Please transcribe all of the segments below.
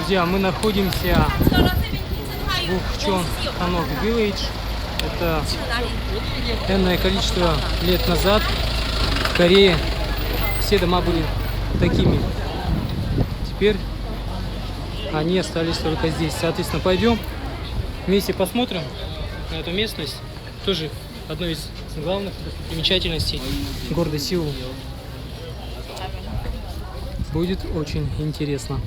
Друзья, мы находимся в Бухчон Ханок Village. Это энное количество лет назад в Корее все дома были такими. Теперь они остались только здесь. Соответственно, пойдем вместе посмотрим на эту местность. Тоже одной из главных достопримечательностей города Сеул. Будет очень интересно.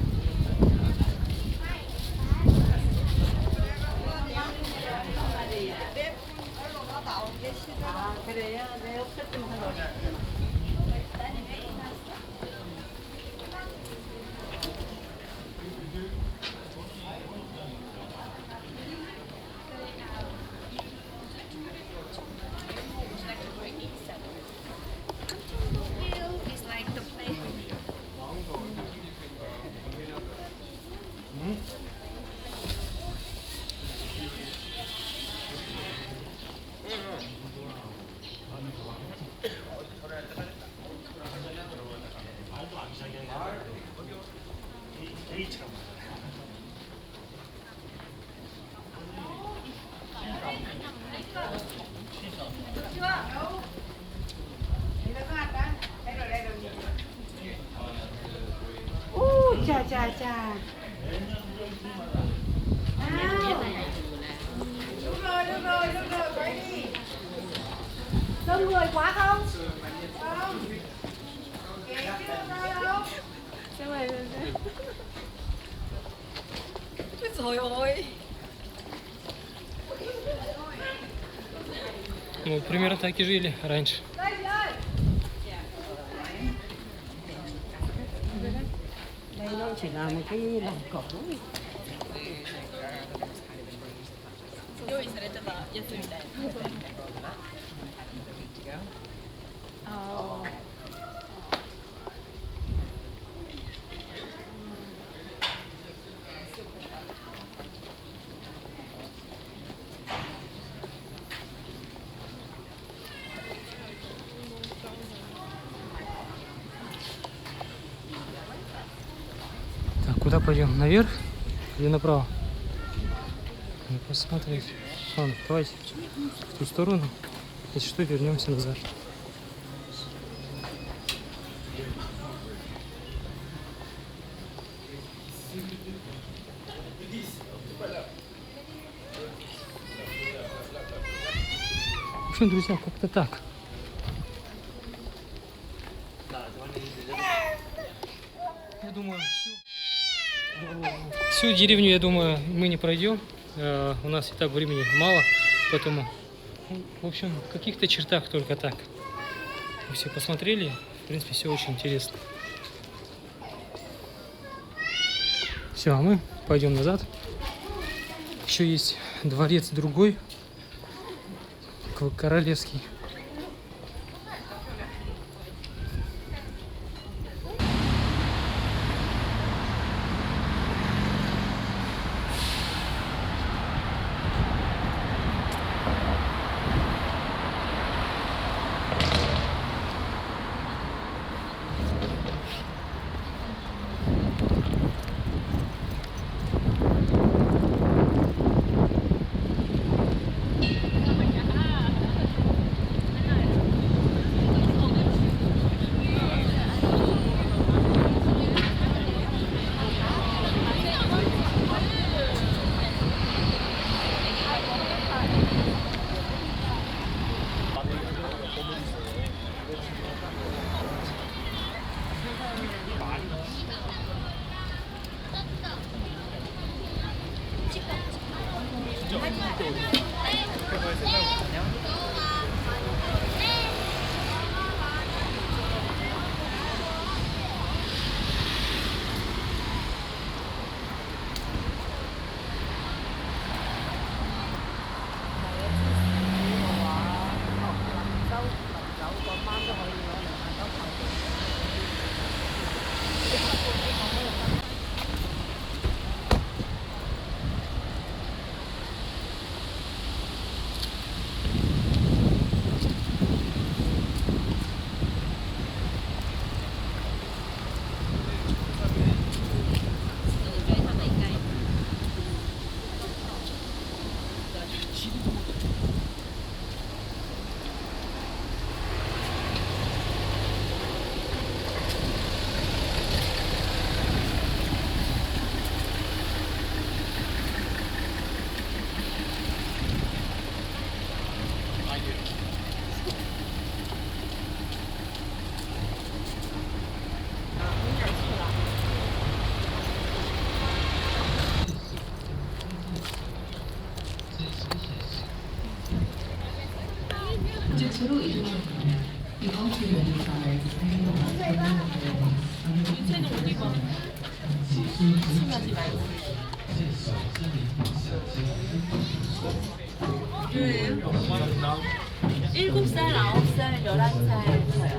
Chà chà chà. Đúng rồi, quay đi. Đông người quá không? Không. Kệ chứ đâu. Sao vậy? Trời ơi. Мы примерно так и жили раньше. Đây nó chỉ là một cái làng cổ. Так, куда пойдем? Наверх или направо? Ну, посмотреть. Ладно, давайте в ту сторону. Если что, вернемся назад. В общем, друзья, как-то так. Я думаю, всю деревню, я думаю, мы не пройдем. У нас и так времени мало, поэтому, в общем, в каких-то чертах только так. Мы все посмотрели, в принципе, все очень интересно. Все, а мы пойдем назад. Еще есть дворец другой, королевский. 윤채는 옷 입어. 심하지 말고. 그 7살, 9살, 11살부터요.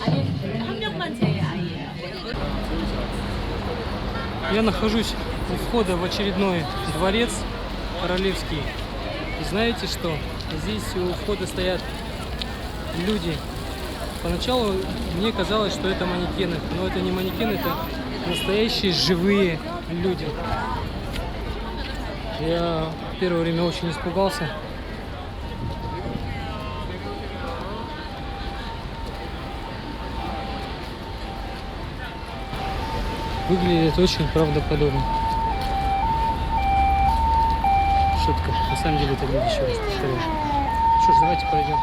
아니, 한 명만 제 아이예요. Я нахожусь у входа в очередной дворец королевский. И знаете что? Здесь у входа стоят люди. Поначалу мне казалось, что это манекены. Но это не манекены, это настоящие живые люди. Я в первое время очень испугался. Выглядит очень правдоподобно. Шутка. На самом деле это люди, еще раз повторяю. Что ж, давайте пойдем.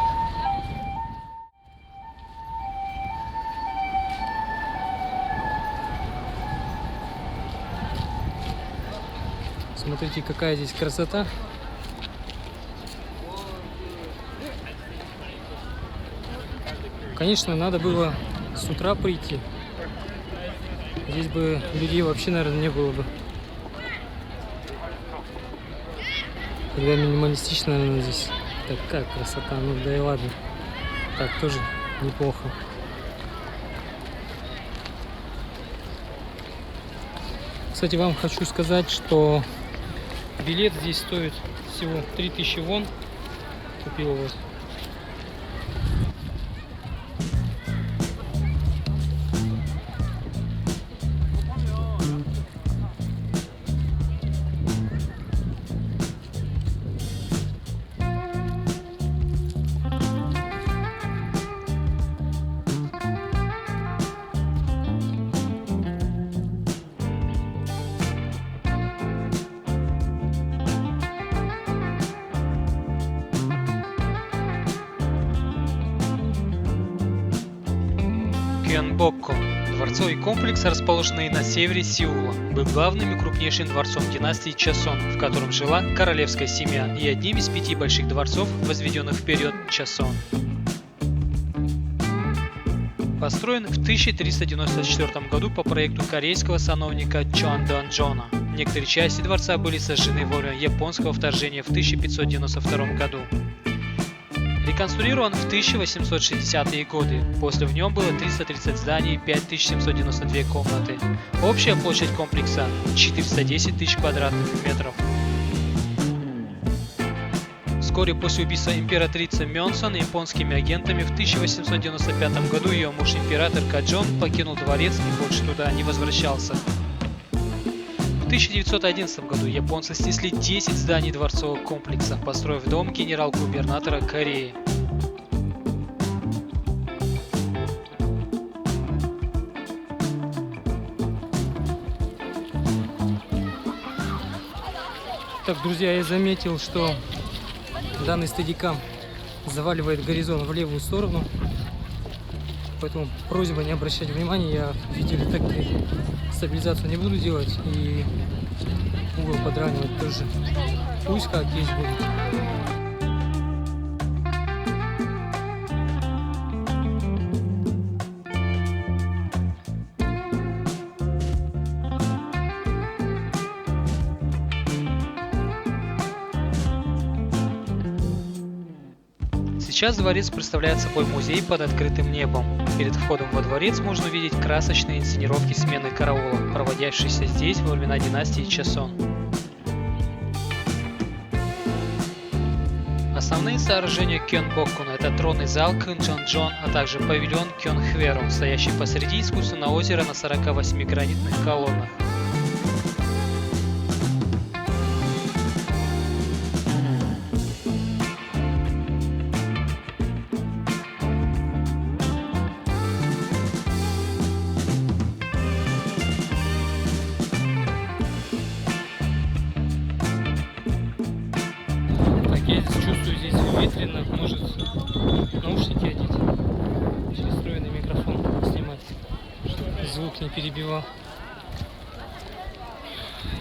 Смотрите, какая здесь красота. Конечно, надо было с утра прийти. Здесь бы людей вообще, наверное, не было бы. Когда минималистично, наверное, здесь такая красота. Ну да и ладно. Так тоже неплохо. Кстати, вам хочу сказать, что билет здесь стоит всего 3000 вон. Купил вот. Геонбокко – дворцовый комплекс, расположенный на севере Сеула, был главным и крупнейшим дворцом династии Чосон, в котором жила королевская семья, и одним из 5 больших дворцов, возведенных в период Чосон. Построен в 1394 году по проекту корейского сановника Чоан Донджона. Некоторые части дворца были сожжены во время японского вторжения в 1592 году. Реконструирован в 1860-е годы. После в нем было 330 зданий и 5792 комнаты. Общая площадь комплекса 410 тысяч квадратных метров. Вскоре после убийства императрицы Мёнсон японскими агентами в 1895 году ее муж император Каджон покинул дворец и больше туда не возвращался. В 1911 году японцы снесли 10 зданий дворцового комплекса, построив дом генерал-губернатора Кореи. Так, друзья, я заметил, что данный стадикам заваливает горизонт в левую сторону. Поэтому просьба не обращать внимания. Я, видели, так стабилизацию не буду делать. И угол подравнивать тоже. Пусть как есть будет. Сейчас дворец представляет собой музей под открытым небом. Перед входом во дворец можно увидеть красочные инсценировки смены караула, проводящиеся здесь во времена династии Чосон. Основные сооружения Геонбокко – это тронный зал Кунчонджон, а также павильон Кёнхверо, стоящий посреди искусственного озера на 48 гранитных колоннах. Я чувствую, здесь ветрено, может наушники одеть, через встроенный микрофон снимать, чтобы звук не перебивал.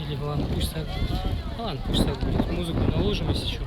Или ладно, пусть так будет. Ладно, пусть так будет. Музыку наложим, если что.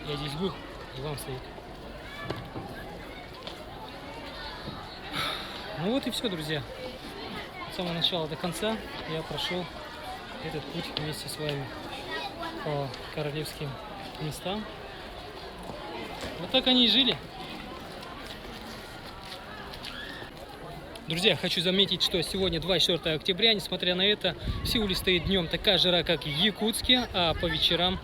Я здесь был, и вам стоит. Ну вот и все, друзья. С самого начала до конца я прошел этот путь вместе с вами по королевским местам. Вот так они и жили. Друзья, хочу заметить, что сегодня 24 октября, несмотря на это, в Сеуле стоит днем такая жара, как и в Якутске, а по вечерам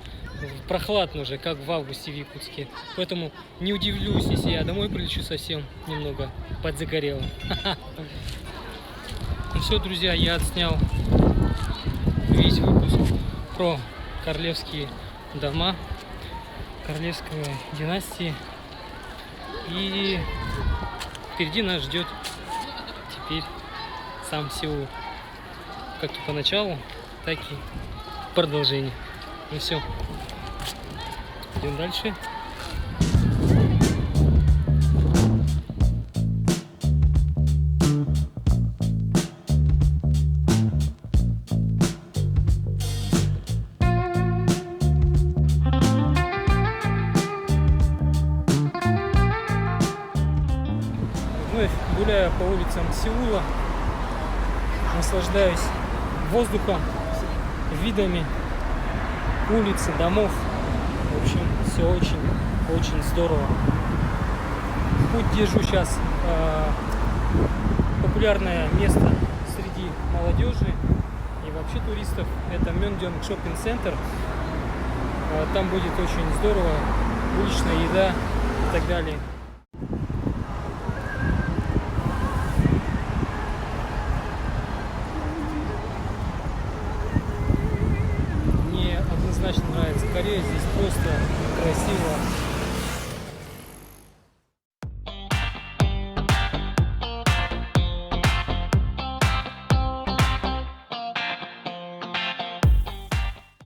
прохладно уже, как в августе в Якутске. Поэтому не удивлюсь, если я домой прилечу совсем немного подзагорелым. Ну все, друзья, я отснял весь выпуск про королевские дома, королевской династии. И впереди нас ждет теперь сам Сеул. Как и поначалу, так и продолжение. Ну все, идем дальше. Вновь гуляю по улицам Сеула, наслаждаюсь воздухом, видами улиц, домов. В общем, все очень здорово. Путь держу сейчас популярное место среди молодежи и вообще туристов. Это Мёнгдёнг шоппинг-центр. Там будет очень здорово, уличная еда и так далее. Мне однозначно нравится Корея, здесь просто красиво,